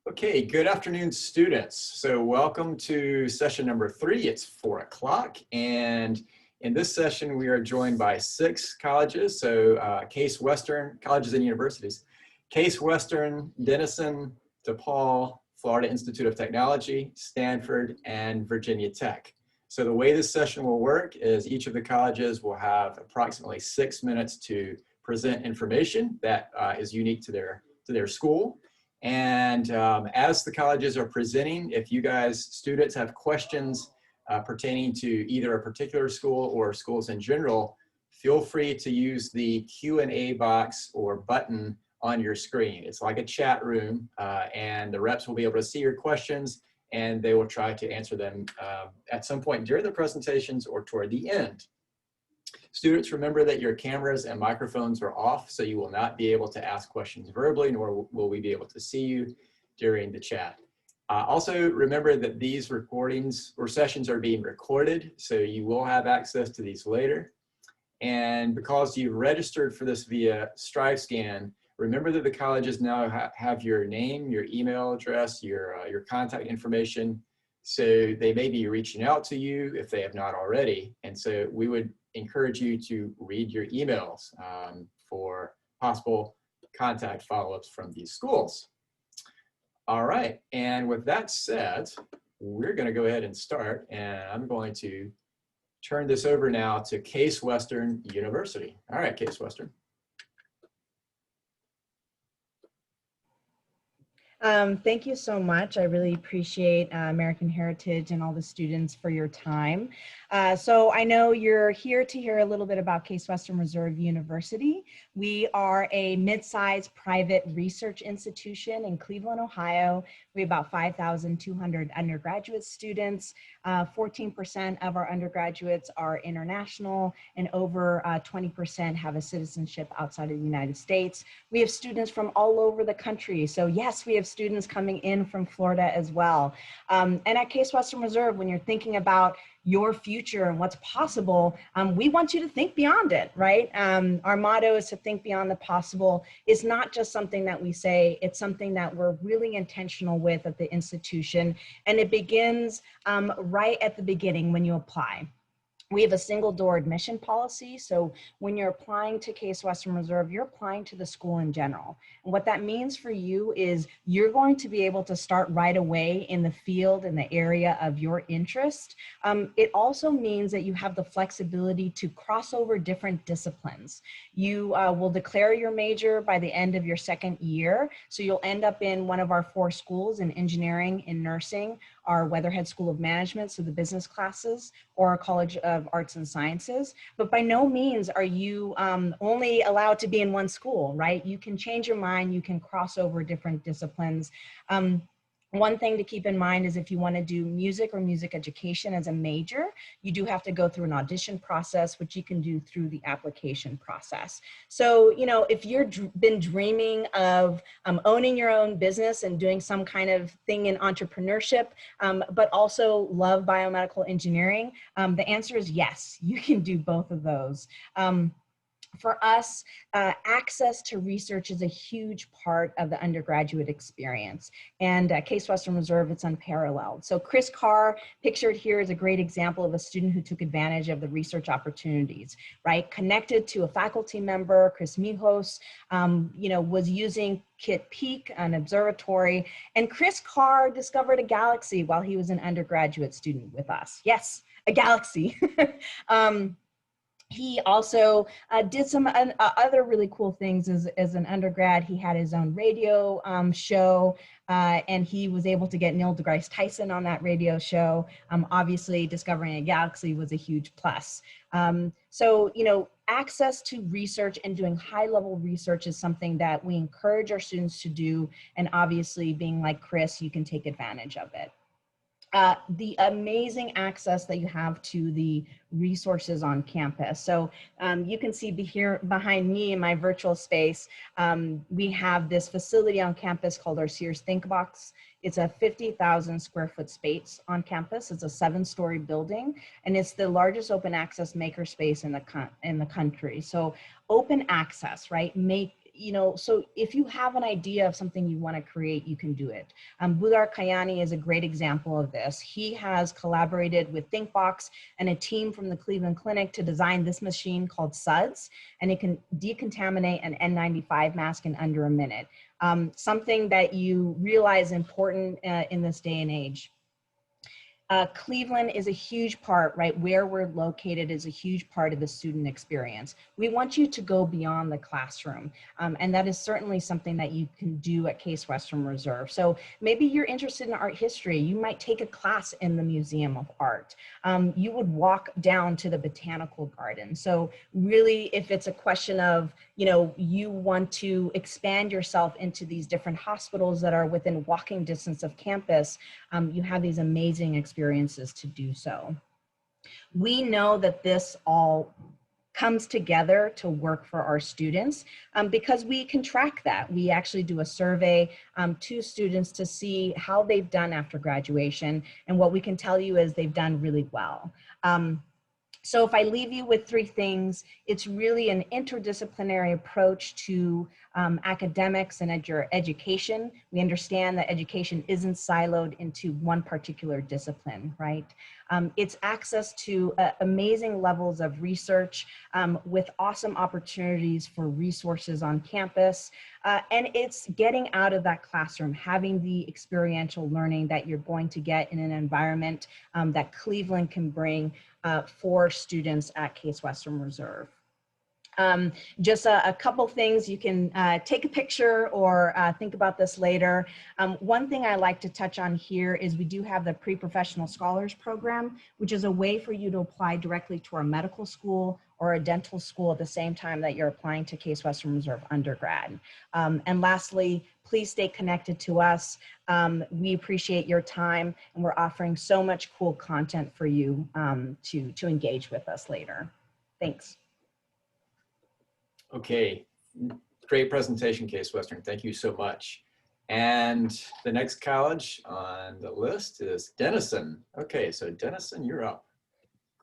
Okay, good afternoon, students. So welcome to session number 3. It's 4 o'clock, and in this session we are joined by 6 colleges. So Case Western, colleges and universities. Case Western, Denison, DePaul, Florida Institute of Technology, Stanford, and Virginia Tech. So the way this session will work is each of the colleges will have approximately 6 minutes to present information that is unique to their school. And as the colleges are presenting, if you guys, students, have questions pertaining to either a particular school or schools in general, feel free to use the Q&A box or button on your screen. It's like a chat room, and the reps will be able to see your questions, and they will try to answer them at some point during the presentations or toward the end. Students, remember that your cameras and microphones are off, so you will not be able to ask questions verbally, nor will we be able to see you during the chat. Also, remember that these recordings or sessions are being recorded, so you will have access to these later. And because you've registered for this via StriveScan, remember that the colleges now have your name, your email address, your contact information. So they may be reaching out to you if they have not already. And so we would encourage you to read your emails for possible contact follow-ups from these schools. All right, and with that said, we're going to go ahead and start, and I'm going to turn this over now to Case Western University. All right, Case Western. Thank you so much. I really appreciate American Heritage and all the students for your time. So I know you're here to hear a little bit about Case Western Reserve University. We are a mid-sized private research institution in Cleveland, Ohio. We have about 5,200 undergraduate students. 14% of our undergraduates are international, and over 20% have a citizenship outside of the United States. We have students from all over the country. So yes, we have students coming in from Florida as well. And at Case Western Reserve, when you're thinking about your future and what's possible, we want you to think beyond it, right? Our motto is to think beyond the possible. It's not just something that we say, it's something that we're really intentional with at the institution. And it begins right at the beginning when you apply. We have a single door admission policy. So when you're applying to Case Western Reserve, you're applying to the school in general. And what that means for you is you're going to be able to start right away in the field, in the area of your interest. It also means that you have the flexibility to cross over different disciplines. You will declare your major by the end of your second year. So you'll end up in one of our 4 schools in engineering, in nursing, our Weatherhead School of Management, so the business classes, or our College of Arts and Sciences. But by no means are you only allowed to be in one school, right? You can change your mind, you can cross over different disciplines. One thing to keep in mind is if you want to do music or music education as a major, you do have to go through an audition process, which you can do through the application process. So, you know, if you've been dreaming of owning your own business and doing some kind of thing in entrepreneurship, but also love biomedical engineering, the answer is yes, you can do both of those. For us, access to research is a huge part of the undergraduate experience. And at Case Western Reserve, it's unparalleled. So Chris Carr, pictured here, is a great example of a student who took advantage of the research opportunities, right? Connected to a faculty member, Chris Mijos, you know, was using Kitt Peak, an observatory, and Chris Carr discovered a galaxy while he was an undergraduate student with us. Yes, a galaxy. He also did some other really cool things as an undergrad. He had his own radio show, and he was able to get Neil deGrasse Tyson on that radio show. Obviously, discovering a galaxy was a huge plus. So, you know, access to research and doing high-level research is something that we encourage our students to do. And obviously, being like Chris, you can take advantage of it. The amazing access that you have to the resources on campus. So you can see here behind me in my virtual space, we have this facility on campus called our Sears Think Box. It's a 50,000 square foot space on campus. It's a 7-story building, and it's the largest open access makerspace in the country. So open access, right? so if you have an idea of something you want to create, you can do it. Budar Kayani is a great example of this. He has collaborated with ThinkBox and a team from the Cleveland Clinic to design this machine called SUDS, and it can decontaminate an N95 mask in under a minute. Something that you realize important in this day and age. Cleveland is a huge part, right? Where we're located is a huge part of the student experience. We want you to go beyond the classroom. And that is certainly something that you can do at Case Western Reserve. So maybe you're interested in art history. You might take a class in the Museum of Art. You would walk down to the Botanical Garden. So really, if it's a question of, you want to expand yourself into these different hospitals that are within walking distance of campus, you have these amazing experiences to do so. We know that this all comes together to work for our students because we can track that. We actually do a survey to students to see how they've done after graduation, and what we can tell you is they've done really well. So if I leave you with three things, it's really an interdisciplinary approach to academics and education. We understand that education isn't siloed into one particular discipline, right? It's access to amazing levels of research with awesome opportunities for resources on campus. And it's getting out of that classroom, having the experiential learning that you're going to get in an environment that Cleveland can bring for students at Case Western Reserve. Just a couple things, you can take a picture or think about this later. One thing I like to touch on here is we do have the Pre-Professional Scholars Program, which is a way for you to apply directly to our medical school or a dental school at the same time that you're applying to Case Western Reserve undergrad. And lastly, please stay connected to us. We appreciate your time, and we're offering so much cool content for you to engage with us later. Thanks. Okay, great presentation, Case Western. Thank you so much. And the next college on the list is Denison. Okay, so Denison, you're up.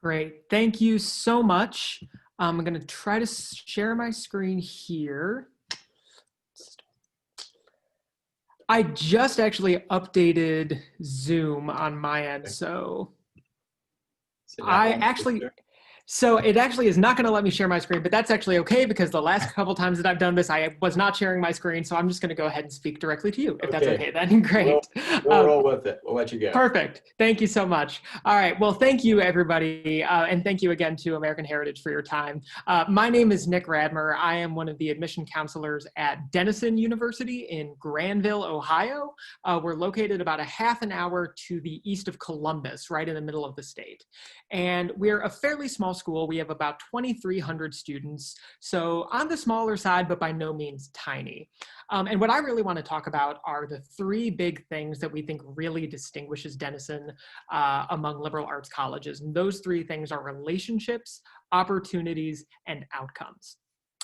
Great, thank you so much. I'm gonna try to share my screen here. I just actually updated Zoom on my end, so So it actually is not going to let me share my screen, but that's actually okay because the last couple times that I've done this, I was not sharing my screen. So I'm just going to go ahead and speak directly to you, if that's okay. Then great. We'll roll with it. We'll let you go. Perfect. Thank you so much. All right. Well, thank you, everybody. And thank you again to American Heritage for your time. My name is Nick Radmer. I am one of the admission counselors at Denison University in Granville, Ohio. We're located about a half an hour to the east of Columbus, right in the middle of the state. And we're a fairly small school. We have about 2,300 students. So on the smaller side, but by no means tiny. And what I really want to talk about are the three big things that we think really distinguishes Denison among liberal arts colleges. And those three things are relationships, opportunities, and outcomes.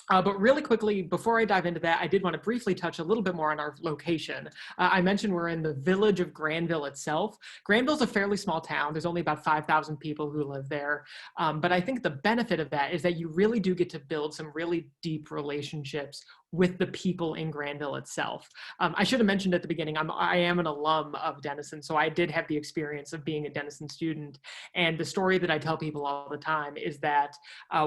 But really quickly, before I dive into that, I did want to briefly touch a little bit more on our location. I mentioned we're in the village of Granville itself. Granville's a fairly small town. There's only about 5,000 people who live there. But I think the benefit of that is that you really do get to build some really deep relationships with the people in Granville itself. I should have mentioned at the beginning, I am an alum of Denison, so I did have the experience of being a Denison student. And the story that I tell people all the time is that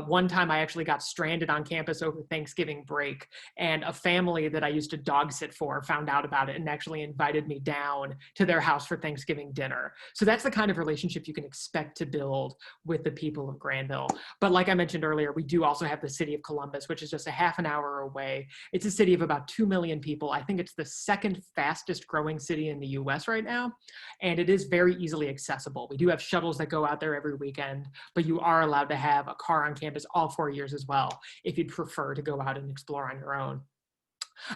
one time I actually got stranded on campus over Thanksgiving break, and a family that I used to dog sit for found out about it and actually invited me down to their house for Thanksgiving dinner. So that's the kind of relationship you can expect to build with the people of Granville. But like I mentioned earlier, we do also have the city of Columbus, which is just a half an hour away. It's a city of about 2 million people. I think it's the second fastest growing city in the US right now, and it is very easily accessible. We do have shuttles that go out there every weekend, but you are allowed to have a car on campus all 4 years as well, if you'd prefer to go out and explore on your own.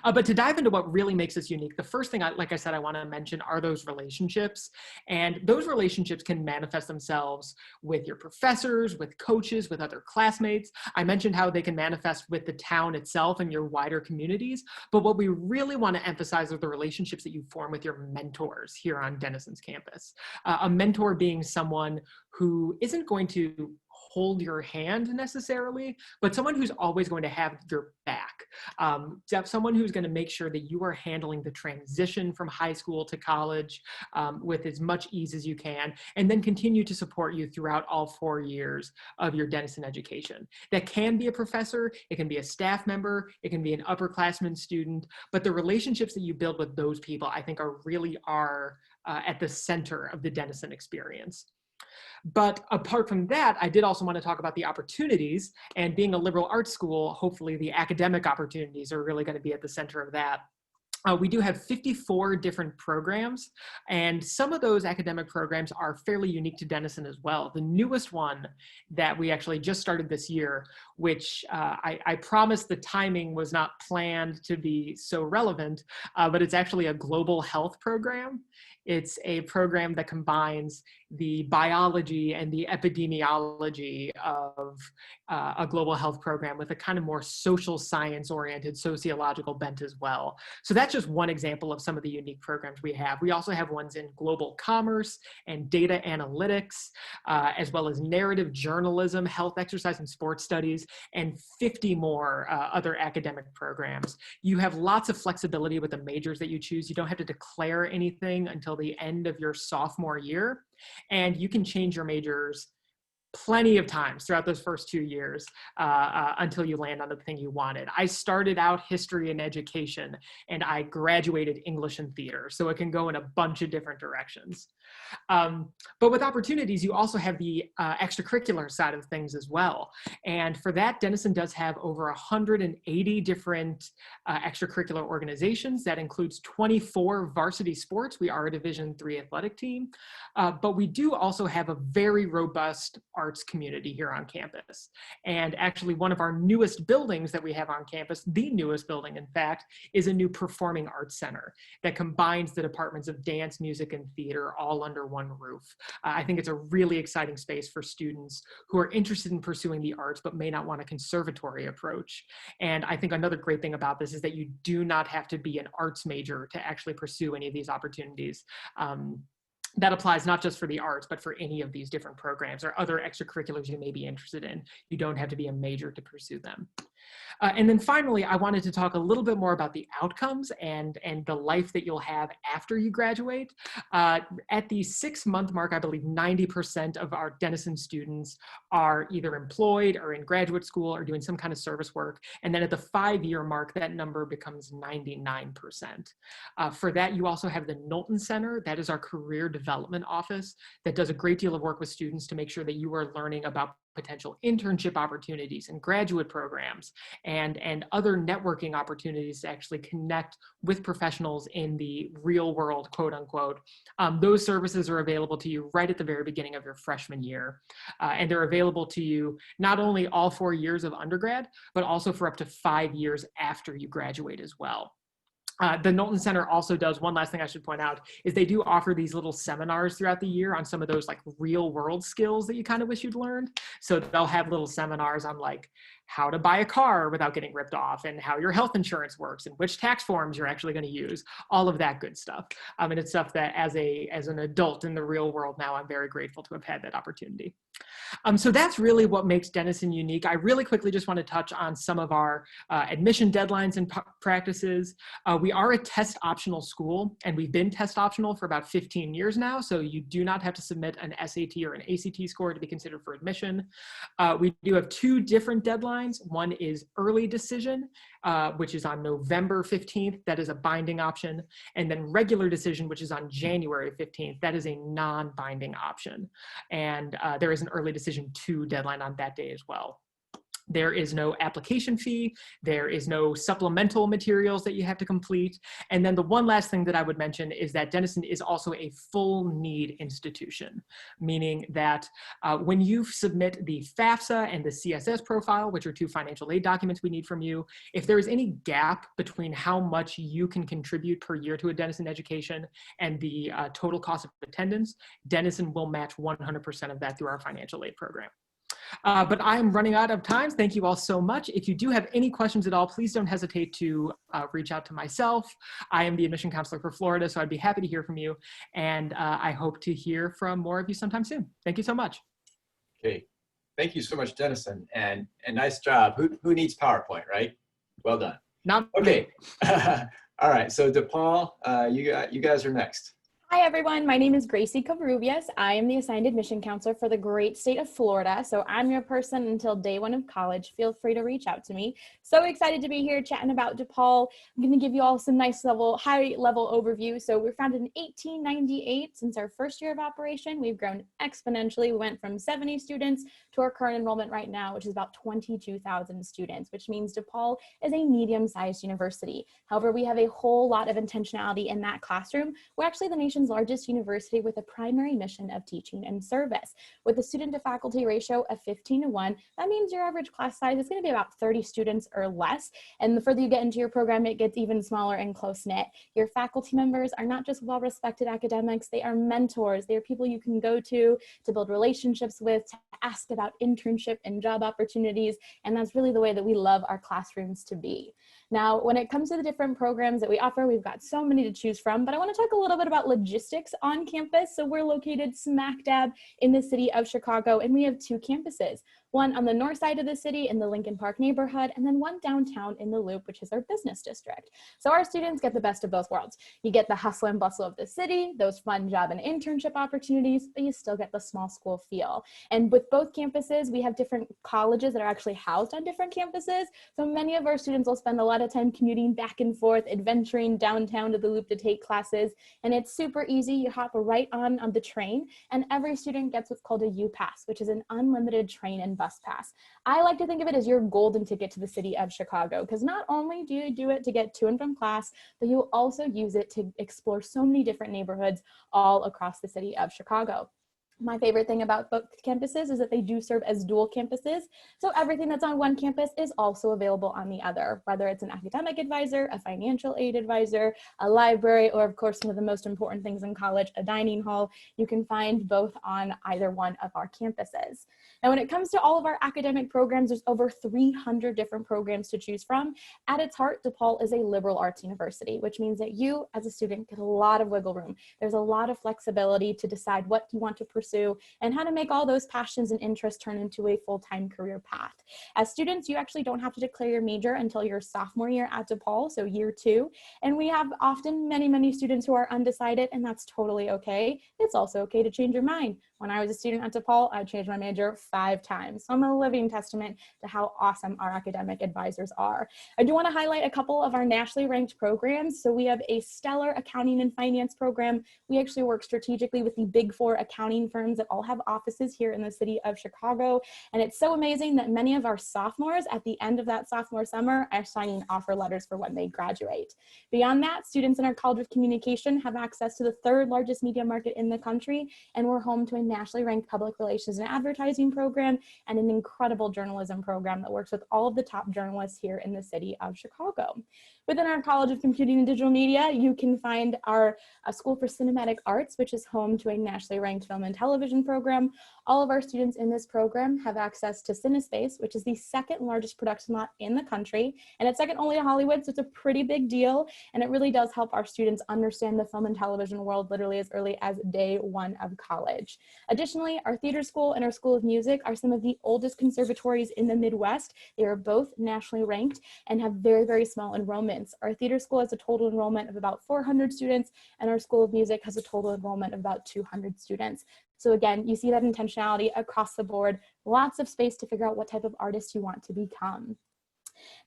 But to dive into what really makes us unique, the first thing, like I said, I want to mention are those relationships. And those relationships can manifest themselves with your professors, with coaches, with other classmates. I mentioned how they can manifest with the town itself and your wider communities. But what we really want to emphasize are the relationships that you form with your mentors here on Denison's campus. A mentor being someone who isn't going to hold your hand necessarily, but someone who's always going to have your back. someone who's going to make sure that you are handling the transition from high school to college with as much ease as you can, and then continue to support you throughout all 4 years of your Denison education. That can be a professor, it can be a staff member, it can be an upperclassman student, but the relationships that you build with those people, I think, are at the center of the Denison experience. But apart from that, I did also want to talk about the opportunities, and being a liberal arts school, hopefully the academic opportunities are really going to be at the center of that. We do have 54 different programs, and some of those academic programs are fairly unique to Denison as well. The newest one that we actually just started this year, which I promise the timing was not planned to be so relevant, but it's actually a global health program. It's a program that combines the biology and the epidemiology of a global health program with a kind of more social science oriented sociological bent as well. So that's just one example of some of the unique programs we have. We also have ones in global commerce and data analytics, as well as narrative journalism, health, exercise, and sports studies, and 50 more other academic programs. You have lots of flexibility with the majors that you choose. You don't have to declare anything until the end of your sophomore year, and you can change your majors plenty of times throughout those first 2 years until you land on the thing you wanted. I started out history and education, and I graduated English and theater, so it can go in a bunch of different directions. But with opportunities, you also have the extracurricular side of things as well. And for that, Denison does have over 180 different extracurricular organizations. That includes 24 varsity sports. We are a Division III athletic team, but we do also have a very robust arts community here on campus. And actually, one of our newest buildings that we have on campus, the newest building, in fact, is a new performing arts center that combines the departments of dance, music, and theater all under one roof. I think it's a really exciting space for students who are interested in pursuing the arts but may not want a conservatory approach. And I think another great thing about this is that you do not have to be an arts major to actually pursue any of these opportunities. That applies not just for the arts, but for any of these different programs or other extracurriculars you may be interested in. You don't have to be a major to pursue them. And then finally, I wanted to talk a little bit more about the outcomes and the life that you'll have after you graduate. At the 6-month mark, I believe 90% of our Denison students are either employed or in graduate school or doing some kind of service work. And then at the 5-year mark, that number becomes 99%. For that, you also have the Knowlton Center. That is our career development office that does a great deal of work with students to make sure that you are learning about potential internship opportunities and graduate programs and other networking opportunities to actually connect with professionals in the real world, quote unquote. Those services are available to you right at the very beginning of your freshman year. And they're available to you not only all 4 years of undergrad, but also for up to 5 years after you graduate as well. The Knowlton Center also does, one last thing I should point out, is they do offer these little seminars throughout the year on some of those like real world skills that you kind of wish you'd learned. So they'll have little seminars on like how to buy a car without getting ripped off and how your health insurance works and which tax forms you're actually going to use, all of that good stuff. And it's stuff that as an adult in the real world now, I'm very grateful to have had that opportunity. So that's really what makes Denison unique. I really quickly just want to touch on some of our admission deadlines and practices. We are a test optional school, and we've been test optional for about 15 years now, so you do not have to submit an SAT or an ACT score to be considered for admission. We do have 2 different deadlines. One is early decision, which is on November 15th. That is a binding option. And then regular decision, which is on January 15th. That is a non-binding option. And there is an early decision 2 deadline on that day as well. There is no application fee. There is no supplemental materials that you have to complete. And then the one last thing that I would mention is that Denison is also a full need institution, meaning that when you submit the FAFSA and the CSS profile, which are 2 financial aid documents we need from you, if there is any gap between how much you can contribute per year to a Denison education and the total cost of attendance, Denison will match 100% of that through our financial aid program. But I'm running out of time. Thank you all so much. If you do have any questions at all, please don't hesitate to reach out to myself. I am the admission counselor for Florida, so I'd be happy to hear from you. And I hope to hear from more of you sometime soon. Thank you so much. Okay. Thank you so much, Denison. And nice job. Who needs PowerPoint, right? Well done. Not me. Okay. All right. So DePaul, you guys are next. Hi, everyone. My name is Gracie Covarrubias. I am the assigned admission counselor for the great state of Florida. So I'm your person until day one of college. Feel free to reach out to me. So excited to be here chatting about DePaul. I'm going to give you all some high level overview. So we were founded in 1898. Since our first year of operation, we've grown exponentially. We went from 70 students to our current enrollment right now, which is about 22,000 students, which means DePaul is a medium-sized university. However, we have a whole lot of intentionality in that classroom. We're actually the nation's largest university with a primary mission of teaching and service. With a student to faculty ratio of 15:1, that means your average class size is going to be about 30 students or less. And the further you get into your program, it gets even smaller and close-knit. Your faculty members are not just well-respected academics, they are mentors. They are people you can go to build relationships with, to ask about internship and job opportunities. And that's really the way that we love our classrooms to be. Now, when it comes to the different programs that we offer, we've got so many to choose from, but I want to talk a little bit about logistics on campus. So we're located smack dab in the city of Chicago, and we have two campuses. One on the north side of the city in the Lincoln Park neighborhood, and then one downtown in the Loop, which is our business district. So our students get the best of both worlds. You get the hustle and bustle of the city, those fun job and internship opportunities, but you still get the small school feel. And with both campuses, we have different colleges that are actually housed on different campuses. So many of our students will spend a lot of time commuting back and forth, adventuring downtown to the Loop to take classes. And it's super easy. You hop right on the train, and every student gets what's called a U-Pass, which is an unlimited train and bus pass. I like to think of it as your golden ticket to the city of Chicago, because not only do you do it to get to and from class, but you also use it to explore so many different neighborhoods all across the city of Chicago. My favorite thing about both campuses is that they do serve as dual campuses. So everything that's on one campus is also available on the other, whether it's an academic advisor, a financial aid advisor, a library, or of course, one of the most important things in college, a dining hall. You can find both on either one of our campuses. Now, when it comes to all of our academic programs, there's over 300 different programs to choose from. At its heart, DePaul is a liberal arts university, which means that you as a student get a lot of wiggle room. There's a lot of flexibility to decide what you want to pursue and how to make all those passions and interests turn into a full-time career path. As students, you actually don't have to declare your major until your sophomore year at DePaul, so year 2. And we have often many students who are undecided, and that's totally okay. It's also okay to change your mind. When I was a student at DePaul, I changed my major 5 times. So I'm a living testament to how awesome our academic advisors are. I do want to highlight a couple of our nationally ranked programs. So we have a stellar accounting and finance program. We actually work strategically with the Big 4 accounting firms that all have offices here in the city of Chicago. And it's so amazing that many of our sophomores at the end of that sophomore summer are signing offer letters for when they graduate. Beyond that, students in our College of Communication have access to the 3rd largest media market in the country, and we're home to a nationally ranked public relations and advertising program and an incredible journalism program that works with all of the top journalists here in the city of Chicago. Within our College of Computing and Digital Media, you can find our School for Cinematic Arts, which is home to a nationally ranked film and television program. All of our students in this program have access to CineSpace, which is the 2nd largest production lot in the country, and it's second only to Hollywood, so it's a pretty big deal, and it really does help our students understand the film and television world literally as early as day 1 of college. Additionally, our theater school and our School of Music are some of the oldest conservatories in the Midwest. They are both nationally ranked and have very small enrollments. Our theater school has a total enrollment of about 400 students, and our School of Music has a total enrollment of about 200 students. So again, you see that intentionality across the board, lots of space to figure out what type of artist you want to become.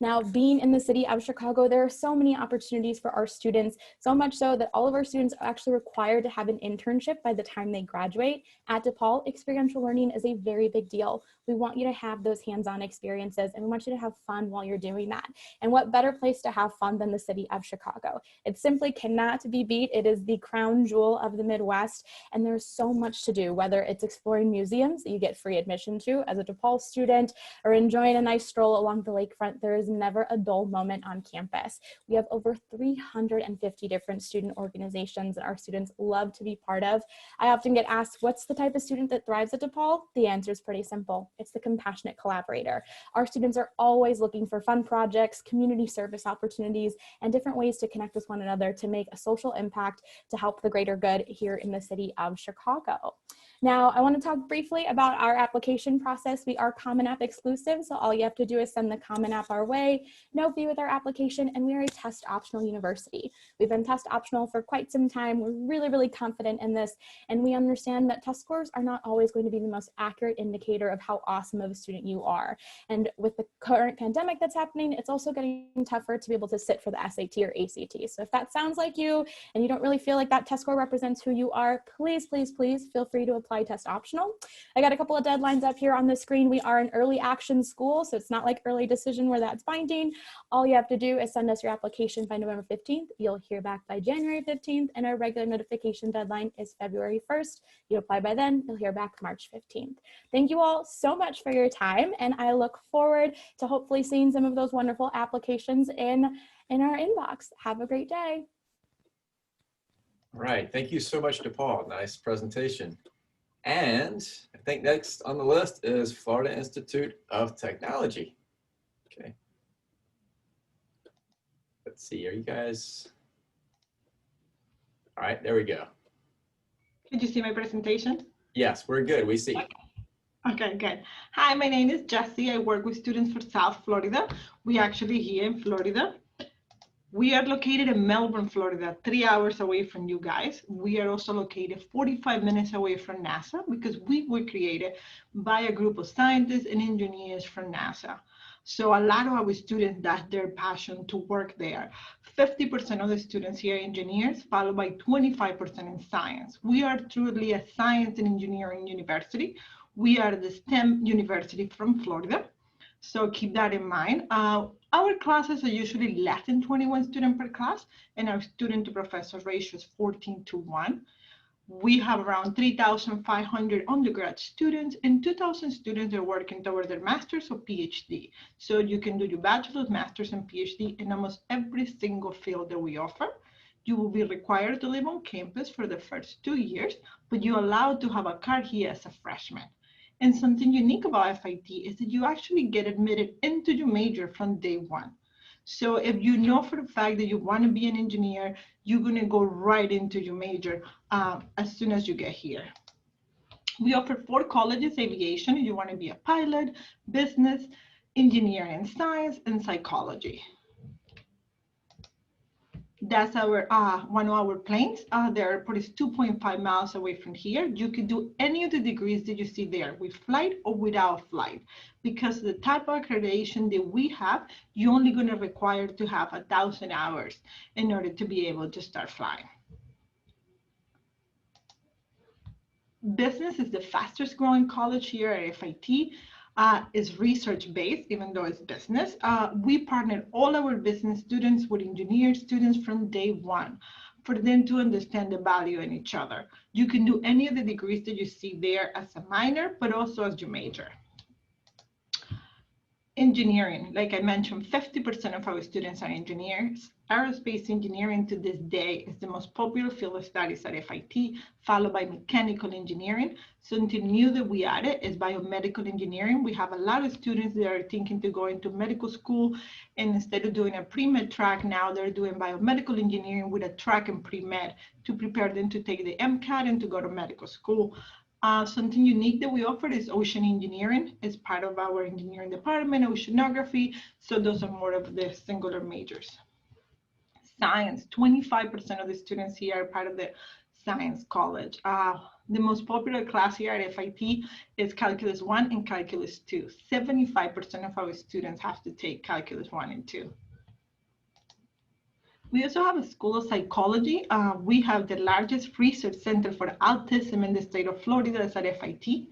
Now, being in the city of Chicago, there are so many opportunities for our students, so much so that all of our students are actually required to have an internship by the time they graduate. At DePaul, experiential learning is a very big deal. We want you to have those hands-on experiences, and we want you to have fun while you're doing that. And what better place to have fun than the city of Chicago? It simply cannot be beat. It is the crown jewel of the Midwest, and there's so much to do, whether it's exploring museums that you get free admission to as a DePaul student, or enjoying a nice stroll along the lakefront. There is never a dull moment on campus. We have over 350 different student organizations that our students love to be part of. I often get asked, what's the type of student that thrives at DePaul? The answer is pretty simple. It's the compassionate collaborator. Our students are always looking for fun projects, community service opportunities, and different ways to connect with one another to make a social impact to help the greater good here in the city of Chicago. Now, I want to talk briefly about our application process. We are Common App exclusive, so all you have to do is send the Common App our way, no fee with our application, and we are a test optional university. We've been test optional for quite some time. We're really, really confident in this, and we understand that test scores are not always going to be the most accurate indicator of how awesome of a student you are. And with the current pandemic that's happening, it's also getting tougher to be able to sit for the SAT or ACT. So if that sounds like you and you don't really feel like that test score represents who you are, please, please, please feel free to apply test optional. I got a couple of deadlines up here on the screen. We are an early action school, so it's not like early decision where that's binding. All you have to do is send us your application by November 15th. You'll hear back by January 15th, and our regular notification deadline is February 1st. You apply by then, you'll hear back March 15th. Thank you all so much for your time, and I look forward to hopefully seeing some of those wonderful applications in our inbox. Have a great day. All right, thank you so much, DePaul. Nice presentation. And I think next on the list is Florida Institute of Technology. Okay. Let's see, are you guys? All right, there we go. Did you see my presentation? Yes, we're good, we see. Okay, good. Hi, my name is Jessie. I work with students for South Florida. We actually here in Florida. We are located in Melbourne, Florida, 3 hours away from you guys. We are also located 45 minutes away from NASA because we were created by a group of scientists and engineers from NASA. So a lot of our students, that's their passion to work there. 50% of the students here are engineers, followed by 25% in science. We are truly a science and engineering university. We are the STEM university from Florida. So keep that in mind. Our classes are usually less than 21 students per class, and our student to professor ratio is 14:1. We have around 3,500 undergrad students and 2,000 students that are working toward their master's or PhD. So you can do your bachelor's, master's, and PhD in almost every single field that we offer. You will be required to live on campus for the first 2 years, but you're allowed to have a car here as a freshman. And something unique about FIT is that you actually get admitted into your major from day one. So if you know for the fact that you want to be an engineer, you're going to go right into your major as soon as you get here. We offer 4 colleges: aviation, if you want to be a pilot, business, engineering and science, and psychology. That's our one of our planes. The airport is 2.5 miles away from here. You can do any of the degrees that you see there with flight or without flight. Because of the type of accreditation that we have, you're only going to require to have 1,000 hours in order to be able to start flying. Business is the fastest growing college here at FIT. Is research-based, even though it's business. We partner all our business students with engineer students from day one for them to understand the value in each other. You can do any of the degrees that you see there as a minor, but also as your major. Engineering, like I mentioned, 50% of our students are engineers. Aerospace engineering to this day is the most popular field of studies at FIT, followed by mechanical engineering. Something new that we added is biomedical engineering. We have a lot of students that are thinking to go into medical school, and instead of doing a pre-med track, now they're doing biomedical engineering with a track in pre-med to prepare them to take the MCAT and to go to medical school. Something unique that we offer is ocean engineering. It's part of our engineering department, oceanography. So those are more of the singular majors. Science, 25% of the students here are part of the science college. The most popular class here at FIT is Calculus 1 and Calculus 2. 75% of our students have to take Calculus 1 and 2. We also have a School of Psychology. We have the largest research center for autism in the state of Florida. That's at FIT.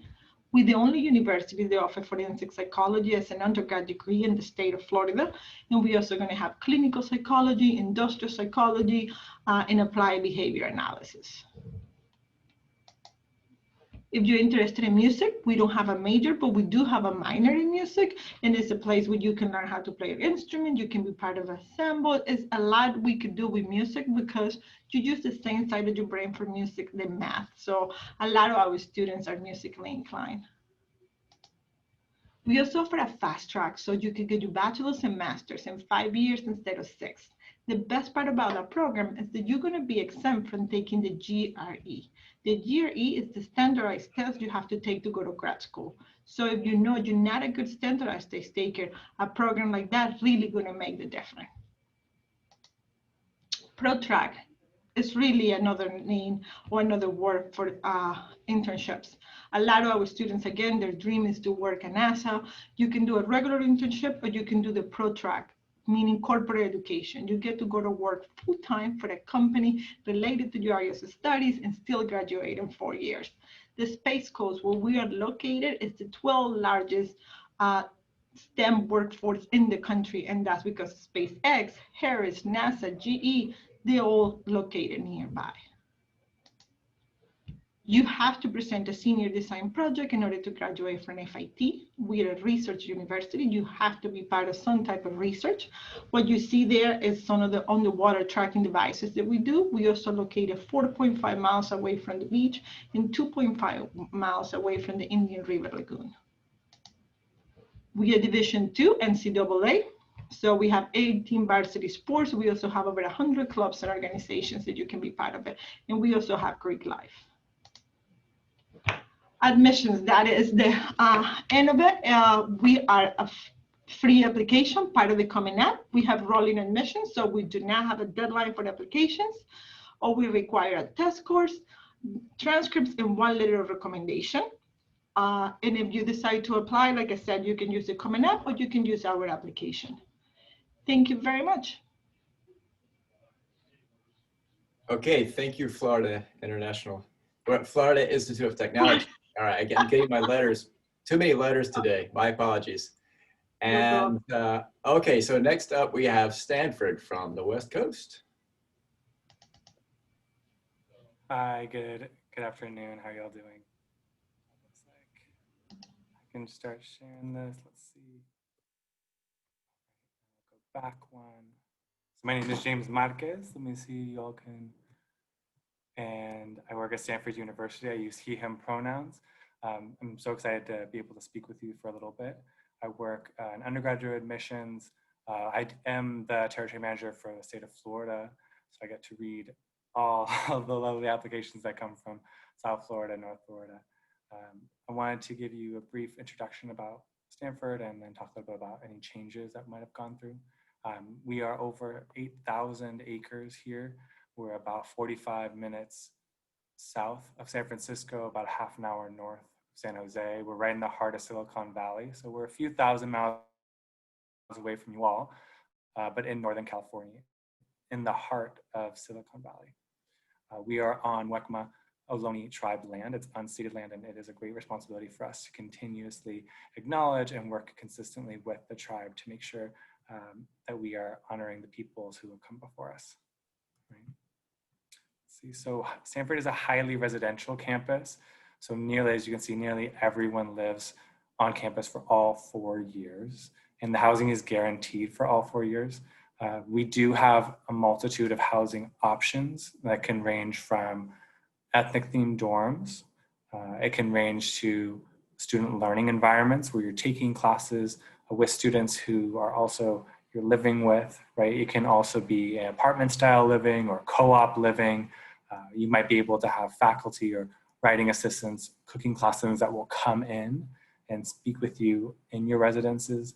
We're the only university that offers forensic psychology as an undergrad degree in the state of Florida. And we're also going to have clinical psychology, industrial psychology, and applied behavior analysis. If you're interested in music, we don't have a major, but we do have a minor in music. And it's a place where you can learn how to play an instrument. You can be part of an ensemble. It's a lot we could do with music because you use the same side of your brain for music than math. So a lot of our students are musically inclined. We also offer a fast track, so you can get your bachelor's and master's in 5 years instead of 6. The best part about that program is that you're going to be exempt from taking the GRE. The GRE is the standardized test you have to take to go to grad school. So if you know you're not a good standardized test taker, a program like that really going to make the difference. ProTrack is really another name or another word for internships. A lot of our students, again, their dream is to work at NASA. You can do a regular internship, but you can do the ProTrack, meaning corporate education. You get to go to work full-time for a company related to your areas of studies and still graduate in 4 years. The Space Coast, where we are located, is the 12th largest STEM workforce in the country, and that's because SpaceX, Harris, NASA, GE, they're all located nearby. You have to present a senior design project in order to graduate from FIT. We're a research university. You have to be part of some type of research. What you see there is some of the underwater tracking devices that we do. We also located 4.5 miles away from the beach and 2.5 miles away from the Indian River Lagoon. We are Division II NCAA. So we have 18 varsity sports. We also have over 100 clubs and organizations that you can be part of it. And we also have Greek life. Admissions, that is the end of it. We are a free application, part of the Common App. We have rolling admissions, so we do not have a deadline for applications. Or we require a test course, transcripts, and 1 letter of recommendation. And if you decide to apply, like I said, you can use the Common App or you can use our application. Thank you very much. Okay, thank you, Florida International. Florida Institute of Technology. All right, I'm getting my letters, too many letters today. My apologies. And okay, so next up we have Stanford from the West Coast. Hi, good afternoon. How are y'all doing? Looks like I can start sharing this. Let's see. I'll go back one. So my name is James Marquez. Let me see, y'all can. And I work at Stanford University. I use he, him pronouns. I'm so excited to be able to speak with you for a little bit. I work in undergraduate admissions. I am the territory manager for the state of Florida. So I get to read all of the lovely applications that come from South Florida, North Florida. I wanted to give you a brief introduction about Stanford and then talk a little bit about any changes that might have gone through. We are over 8,000 acres here. We're about 45 minutes south of San Francisco, about a half an hour north of San Jose. We're right in the heart of Silicon Valley. So we're a few thousand miles away from you all, but in Northern California, in the heart of Silicon Valley. We are on Wekma Ohlone tribe land. It's unceded land, and it is a great responsibility for us to continuously acknowledge and work consistently with the tribe to make sure that we are honoring the peoples who have come before us. Right? See, so Stanford is a highly residential campus. So nearly, as you can see, nearly everyone lives on campus for all 4 years, and the housing is guaranteed for all 4 years. We do have a multitude of housing options that can range from ethnic themed dorms. It can range to student learning environments where you're taking classes with students who are also you're living with, right? It can also be an apartment style living or co-op living. You might be able to have faculty or writing assistants, cooking classrooms that will come in and speak with you in your residences.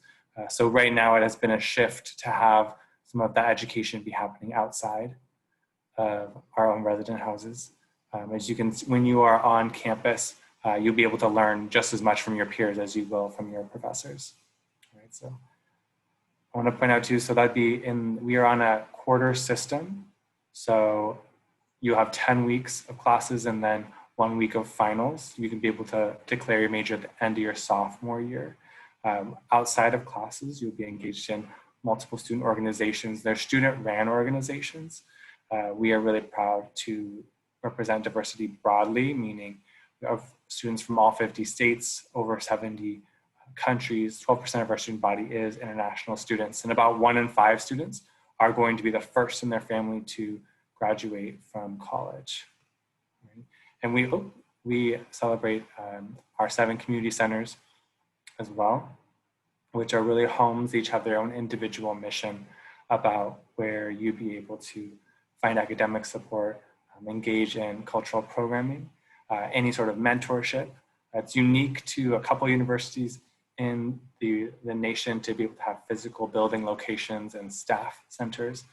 So right now it has been a shift to have some of that education be happening outside of our own resident houses. As you can, when you are on campus, you'll be able to learn just as much from your peers as you will from your professors. All right, so I want to point out too, so that'd be we are on a quarter system. So you have 10 weeks of classes and then 1 week of finals. You can be able to declare your major at the end of your sophomore year. Outside of classes, you'll be engaged in multiple student organizations. They're student-ran organizations. We are really proud to represent diversity broadly, meaning we have students from all 50 states, over 70 countries. 12% of our student body is international students, and about 1 in 5 students are going to be the first in their family to graduate from college. Right? And we celebrate our 7 community centers as well, which are really homes. They each have their own individual mission. about where you'd be able to find academic support, engage in cultural programming, any sort of mentorship. It's unique to a couple universities in the nation to be able to have physical building locations and staff centers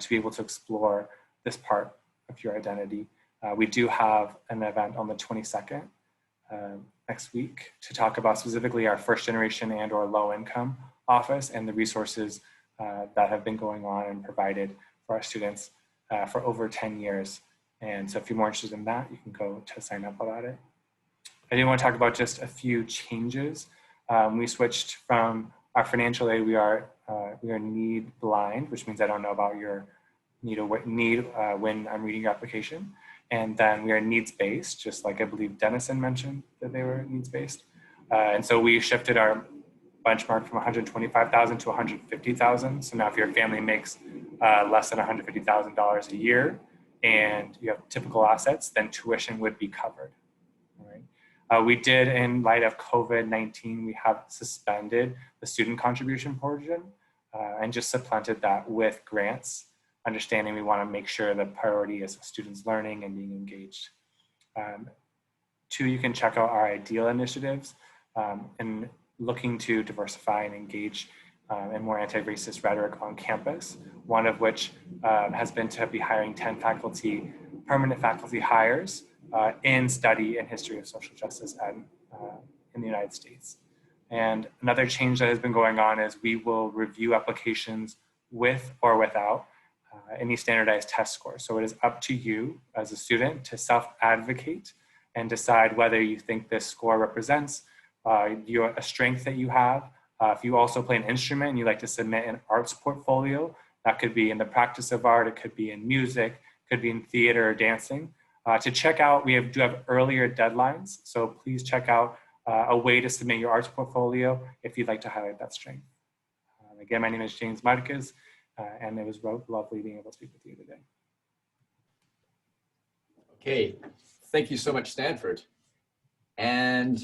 to be able to explore this part of your identity. We do have an event on the 22nd next week to talk about specifically our first generation and or low income office and the resources that have been going on and provided for our students for over 10 years. And so if you're more interested in that, you can go to sign up about it. I did want to talk about just a few changes. We switched from our financial aid, we are need blind, which means I don't know about your need when I'm reading your application. And then we are needs-based, just like I believe Dennison mentioned that they were needs-based. And so we shifted our benchmark from 125,000 to 150,000. So now if your family makes less than $150,000 a year and you have typical assets, then tuition would be covered. All right. We did, in light of COVID-19, we have suspended the student contribution portion and just supplanted that with grants, understanding we want to make sure the priority is students learning and being engaged. Two, you can check out our IDEAL initiatives and looking to diversify and engage in more anti-racist rhetoric on campus, one of which has been to be hiring 10 permanent faculty hires in study and history of social justice in the United States. And another change that has been going on is we will review applications with or without any standardized test score. So it is up to you as a student to self-advocate and decide whether you think this score represents a strength that you have. If you also play an instrument and you like to submit an arts portfolio, that could be in the practice of art, it could be in music, could be in theater or dancing. To check out, we do have earlier deadlines, so please check out a way to submit your arts portfolio if you'd like to highlight that strength. Again, my name is James Marquez, and it was lovely being able to speak with you today. Okay, thank you so much, Stanford. And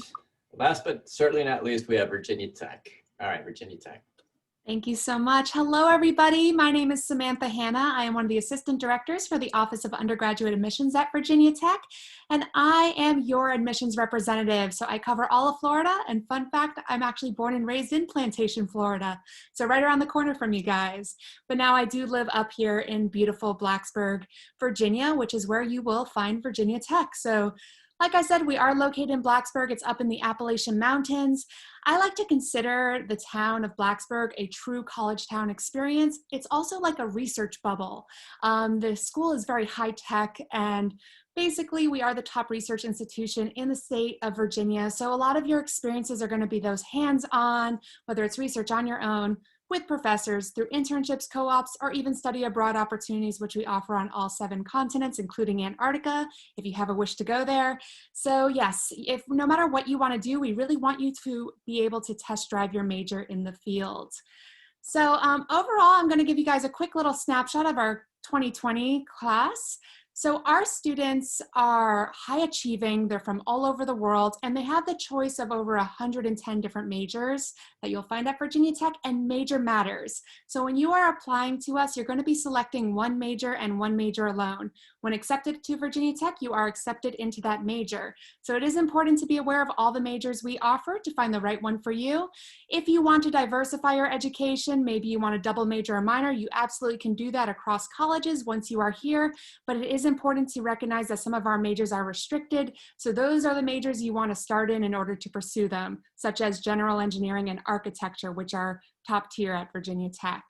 last but certainly not least, we have Virginia Tech. All right, Virginia Tech. Thank you so much. Hello, everybody. My name is Samantha Hanna. I am one of the assistant directors for the Office of Undergraduate Admissions at Virginia Tech, and I am your admissions representative. So I cover all of Florida, and fun fact, I'm actually born and raised in Plantation, Florida. So right around the corner from you guys. But now I do live up here in beautiful Blacksburg, Virginia, which is where you will find Virginia Tech. So like I said, we are located in Blacksburg. It's up in the Appalachian Mountains. I like to consider the town of Blacksburg a true college town experience. It's also like a research bubble. The school is very high tech, and basically we are the top research institution in the state of Virginia. So a lot of your experiences are going to be those hands-on, whether it's research on your own, with professors, through internships, co-ops, or even study abroad opportunities, which we offer on all 7 continents, including Antarctica, if you have a wish to go there. So yes, no matter what you want to do, we really want you to be able to test drive your major in the field. So overall, I'm going to give you guys a quick little snapshot of our 2020 class. So our students are high achieving, they're from all over the world, and they have the choice of over 110 different majors that you'll find at Virginia Tech, and major matters. So when you are applying to us, you're going to be selecting one major and one major alone. When accepted to Virginia Tech, you are accepted into that major. So it is important to be aware of all the majors we offer to find the right one for you. If you want to diversify your education, maybe you want a double major or minor, you absolutely can do that across colleges once you are here, but it is important to recognize that some of our majors are restricted. So those are the majors you want to start in order to pursue them, such as general engineering and architecture, which are top tier at Virginia Tech.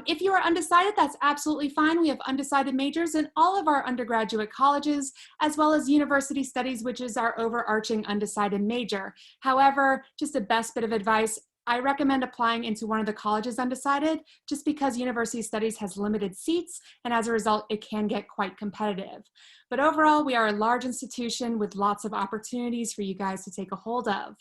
If you are undecided, that's absolutely fine. We have undecided majors in all of our undergraduate colleges, as well as university studies, which is our overarching undecided major. However, just a best bit of advice, I recommend applying into one of the colleges undecided, just because university studies has limited seats, and as a result, it can get quite competitive. But overall, we are a large institution with lots of opportunities for you guys to take a hold of.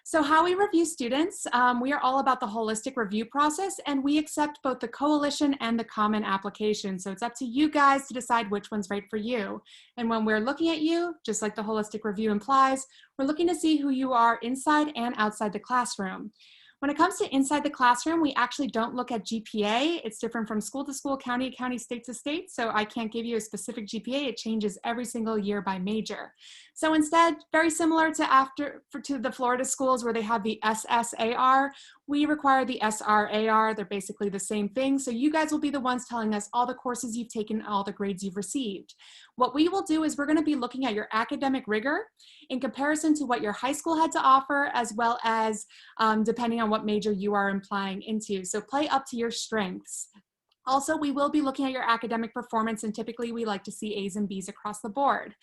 So how we review students, we are all about the holistic review process, and we accept both the coalition and the common application. So it's up to you guys to decide which one's right for you. And when we're looking at you, just like the holistic review implies, we're looking to see who you are inside and outside the classroom. When it comes to inside the classroom, we actually don't look at GPA. It's different from school to school, county to county, state to state. So I can't give you a specific GPA. It changes every single year by major. So instead, very similar to to the Florida schools where they have the SSAR, we require the SRAR. They're basically the same thing. So you guys will be the ones telling us all the courses you've taken, all the grades you've received. What we will do is we're going to be looking at your academic rigor in comparison to what your high school had to offer, as well as depending on what major you are applying into. So play up to your strengths. Also, we will be looking at your academic performance, and typically we like to see A's and B's across the board.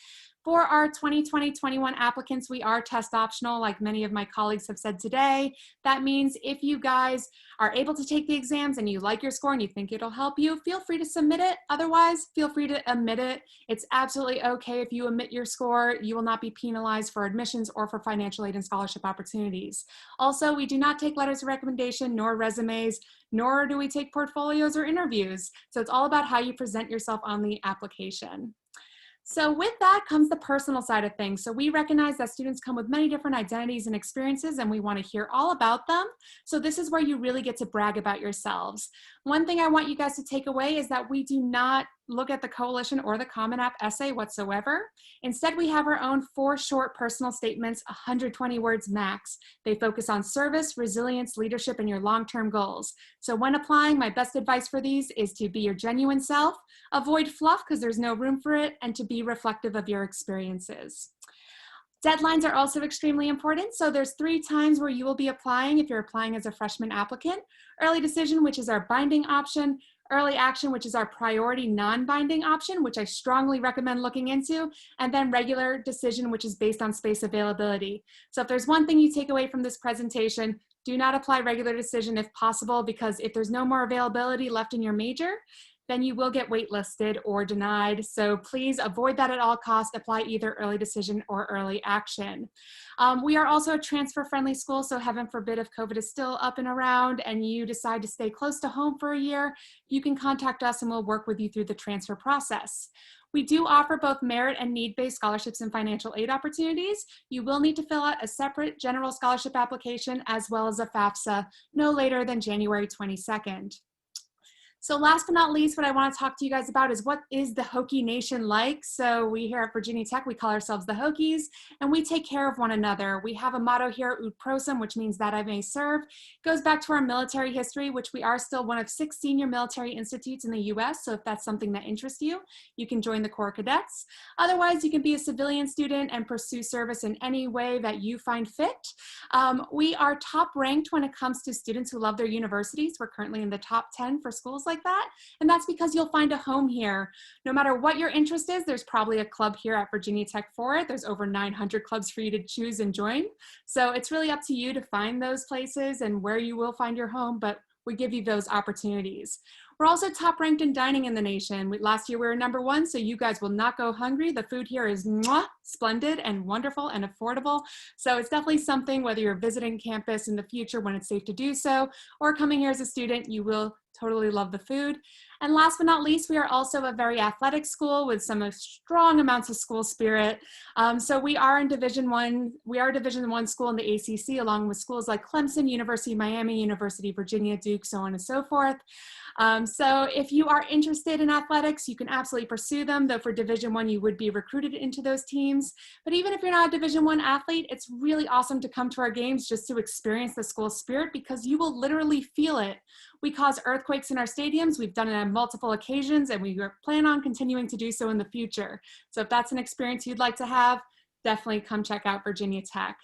For our 2020-21 applicants, we are test optional, like many of my colleagues have said today. That means if you guys are able to take the exams and you like your score and you think it'll help you, feel free to submit it. Otherwise, feel free to omit it. It's absolutely okay if you omit your score. You will not be penalized for admissions or for financial aid and scholarship opportunities. Also, we do not take letters of recommendation nor resumes, nor do we take portfolios or interviews. So it's all about how you present yourself on the application. So with that comes the personal side of things. So we recognize that students come with many different identities and experiences, and we want to hear all about them. So this is where you really get to brag about yourselves. One thing I want you guys to take away is that we do not look at the Coalition or the Common App essay whatsoever. Instead, we have our own 4 short personal statements, 120 words max. They focus on service, resilience, leadership, and your long-term goals. So when applying, my best advice for these is to be your genuine self, avoid fluff because there's no room for it, and to be reflective of your experiences. Deadlines are also extremely important. So there's 3 times where you will be applying if you're applying as a freshman applicant. Early decision, which is our binding option. Early action, which is our priority non-binding option, which I strongly recommend looking into. And then regular decision, which is based on space availability. So if there's one thing you take away from this presentation, do not apply regular decision if possible, because if there's no more availability left in your major, then you will get waitlisted or denied. So please avoid that at all costs. Apply either early decision or early action. We are also a transfer-friendly school, so heaven forbid if COVID is still up and around and you decide to stay close to home for a year, you can contact us and we'll work with you through the transfer process. We do offer both merit and need-based scholarships and financial aid opportunities. You will need to fill out a separate general scholarship application as well as a FAFSA no later than January 22nd. So last but not least, what I want to talk to you guys about is what is the Hokie Nation like? So we here at Virginia Tech, we call ourselves the Hokies, and we take care of one another. We have a motto here, Ut Prosum, which means that I may serve. It goes back to our military history, which we are still one of 6 senior military institutes in the US. So if that's something that interests you, you can join the Corps Cadets. Otherwise, you can be a civilian student and pursue service in any way that you find fit. We are top ranked when it comes to students who love their universities. We're currently in the top 10 for schools like that. And that's because you'll find a home here. No matter what your interest is, there's probably a club here at Virginia Tech for it. There's over 900 clubs for you to choose and join. So it's really up to you to find those places and where you will find your home, but we give you those opportunities. We're also top ranked in dining in the nation. Last year we were #1, so you guys will not go hungry. The food here is splendid and wonderful and affordable. So it's definitely something, whether you're visiting campus in the future when it's safe to do so, or coming here as a student, you will totally love the food. And last but not least, we are also a very athletic school with some strong amounts of school spirit. So we are in Division I. We are a Division I school in the ACC, along with schools like Clemson, University of Miami, University of Virginia, Duke, so on and so forth. So if you are interested in athletics, you can absolutely pursue them, though for Division I, you would be recruited into those teams. But even if you're not a Division I athlete, it's really awesome to come to our games just to experience the school spirit, because you will literally feel it. We cause earthquakes in our stadiums. We've done it on multiple occasions, and we plan on continuing to do so in the future. So if that's an experience you'd like to have, definitely come check out Virginia Tech.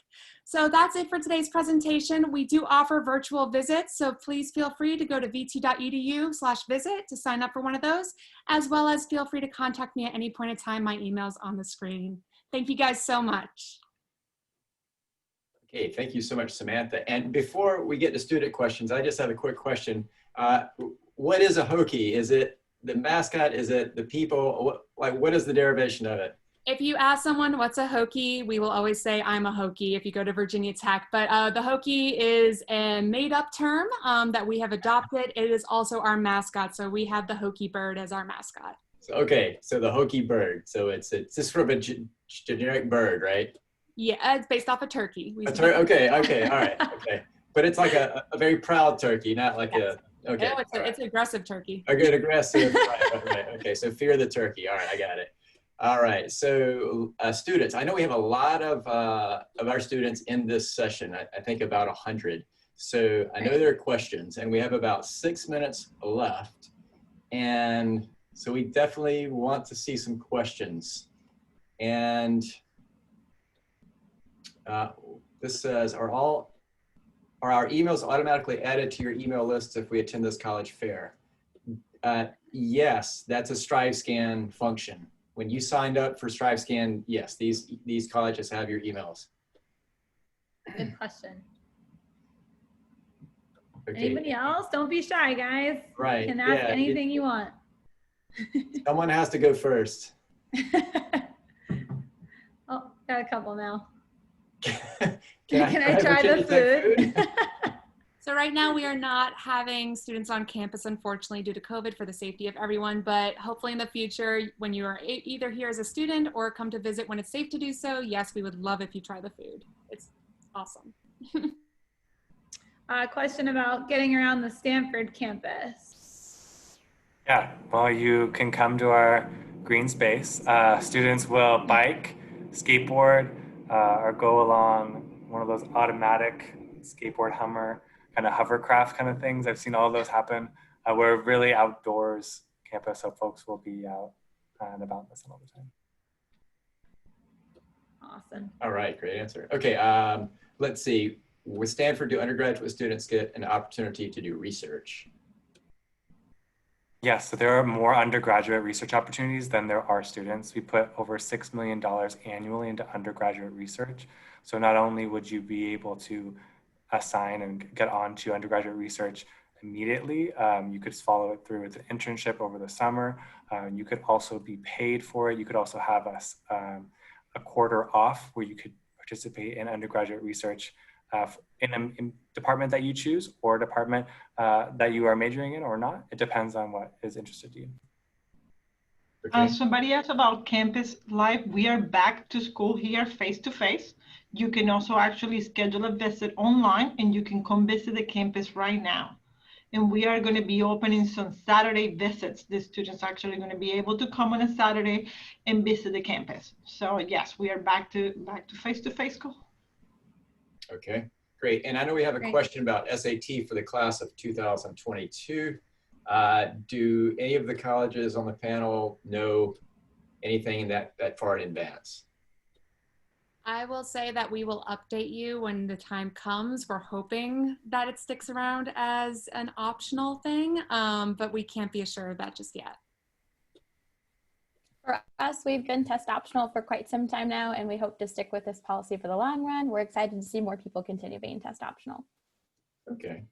So that's it for today's presentation. We do offer virtual visits, so please feel free to go to vt.edu/visit to sign up for one of those, as well as feel free to contact me at any point in time. My email's on the screen. Thank you guys so much. Okay, thank you so much, Samantha. And before we get to student questions, I just have a quick question. What is a Hokie? Is it the mascot? Is it the people? What is the derivation of it? If you ask someone what's a Hokie, we will always say I'm a Hokie if you go to Virginia Tech. But the Hokie is a made-up term that we have adopted. It is also our mascot. So we have the Hokie bird as our mascot. So, okay, so the Hokie bird. So it's just from a generic bird, right? Yeah, it's based off a turkey. Okay, all right, okay. But it's like a very proud turkey, not like Yes. a, okay. No, it's an aggressive turkey. A good aggressive, right. Okay, so fear the turkey. All right, I got it. All right, so students, I know we have a lot of our students in this session. I think about 100. So I know there are questions, and we have about 6 minutes left. And so we definitely want to see some questions. And this says, are our emails automatically added to your email list if we attend this college fair? Yes, that's a StriveScan function. When you signed up for StriveScan, yes, these colleges have your emails. Good question. Okay. Anybody else? Don't be shy, guys. Right. You can ask anything you want. Someone has to go first. Oh, got a couple now. Can I try the Virginia Tech food? So right now we are not having students on campus, unfortunately, due to COVID for the safety of everyone, but hopefully in the future, when you are either here as a student or come to visit when it's safe to do so, yes, we would love if you try the food. It's awesome. Question about getting around the Stanford campus. Yeah, well, you can come to our green space. Students will bike, skateboard, or go along one of those automatic skateboard Hummer kind of hovercraft kind of things. I've seen all those happen. We're a really outdoors campus, so folks will be out and about this all the time. Awesome. All right, great answer. Okay, let's see. With Stanford, do undergraduate students get an opportunity to do research? Yes, so there are more undergraduate research opportunities than there are students. We put over $6 million annually into undergraduate research. So not only would you be able to assign and get onto undergraduate research immediately, you could follow it through with an internship over the summer. You could also be paid for it. You could also have a quarter off where you could participate in undergraduate research in a department that you choose or a department that you are majoring in or not. It depends on what is interested to you. Okay. Somebody asked about campus life. We are back to school here face-to-face. You can also actually schedule a visit online and you can come visit the campus right now. And we are going to be opening some Saturday visits. The students are actually going to be able to come on a Saturday and visit the campus. So yes, we are back to face-to-face school. Okay, great. And I know we have a Great. question about SAT for the class of 2022. Do any of the colleges on the panel know anything that far in advance? I will say that we will update you when the time comes. We're hoping that it sticks around as an optional thing, but we can't be assured of that just yet. For us, we've been test optional for quite some time now, and we hope to stick with this policy for the long run. We're excited to see more people continue being test optional. Okay.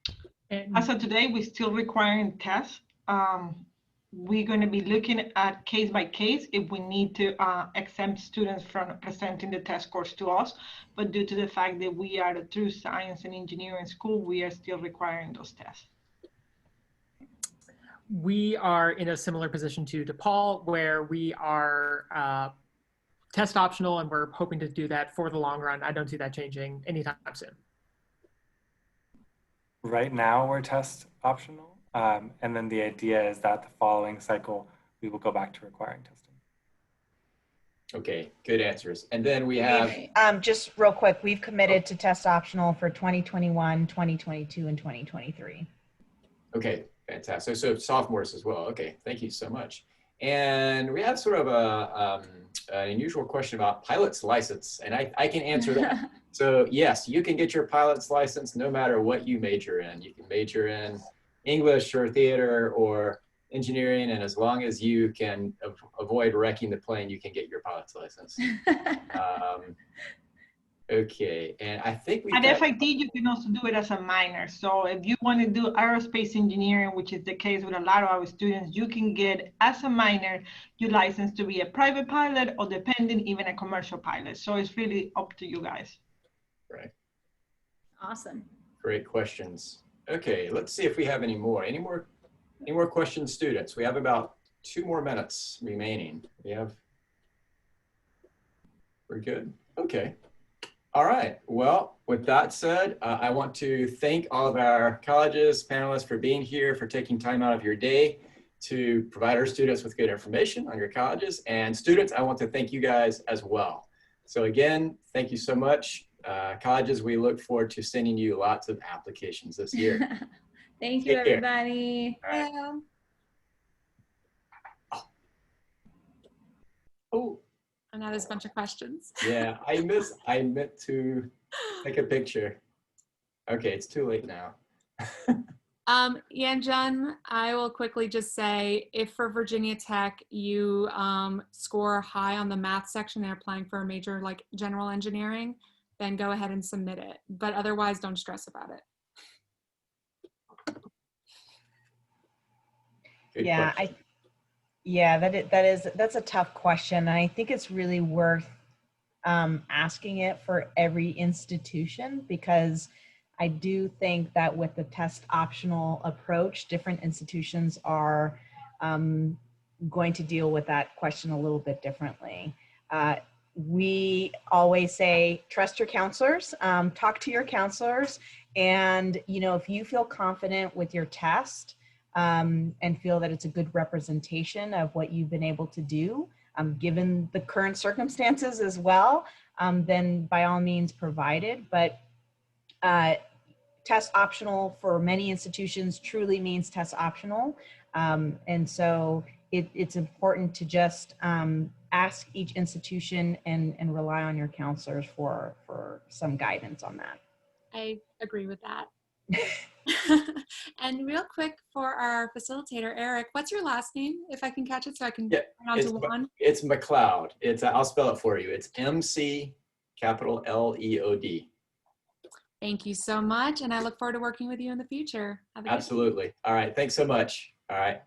As of today, we're still requiring tests. We're going to be looking at case by case if we need to exempt students from presenting the test scores to us. But due to the fact that we are a true science and engineering school, we are still requiring those tests. We are in a similar position to DePaul, where we are test optional, and we're hoping to do that for the long run. I don't see that changing anytime soon. Right now, we're test optional. And then the idea is that the following cycle, we will go back to requiring testing. Okay, good answers. And then we have, Just real quick, we've committed to test optional for 2021, 2022, and 2023. okay, fantastic. So sophomores as well. Okay, thank you so much. And we have sort of an unusual question about pilot's license, and I can answer that. So yes, you can get your pilot's license no matter what you major in. You can major in English or theater or engineering, and as long as you can avoid wrecking the plane, you can get your pilot's license. Okay, and I think we At FIT, you can also do it as a minor. So if you want to do aerospace engineering, which is the case with a lot of our students, you can get as a minor your license to be a private pilot or depending, even a commercial pilot. So it's really up to you guys. Right. Awesome. Great questions. Okay, let's see if we have any more. Any more questions, students? We have about 2 more minutes remaining. We're good? Okay. All right. Well, with that said, I want to thank all of our colleges, panelists for being here, for taking time out of your day to provide our students with good information on your colleges. And students, I want to thank you guys as well. So again, thank you so much. Colleges, we look forward to sending you lots of applications this year. Thank you, Take care. everybody. All right. Yeah. Oh, And now there's a bunch of questions. yeah, I meant to take a picture. Okay, it's too late now. Yanjun, I will quickly just say, if for Virginia Tech you score high on the math section and are applying for a major like general engineering, then go ahead and submit it. But otherwise, don't stress about it. Good Yeah, question. that's a tough question. I think it's really worth asking it for every institution, because I do think that with the test optional approach, different institutions are going to deal with that question a little bit differently. We always say, trust your counselors, talk to your counselors, and if you feel confident with your test and feel that it's a good representation of what you've been able to do, given the current circumstances as well, then by all means provide it. But test optional for many institutions truly means test optional. And so it's important to just ask each institution and rely on your counselors for some guidance on that. I agree with that. And real quick for our facilitator, Eric, what's your last name, if I can catch it so I can Yeah, turn on to Juan? it's McLeod. I'll spell it for you. It's MC capital Leod. Thank you so much, and I look forward to working with you in the future. Have a good day. Absolutely. All right. Thanks so much. All right.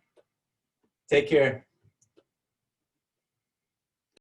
Take care.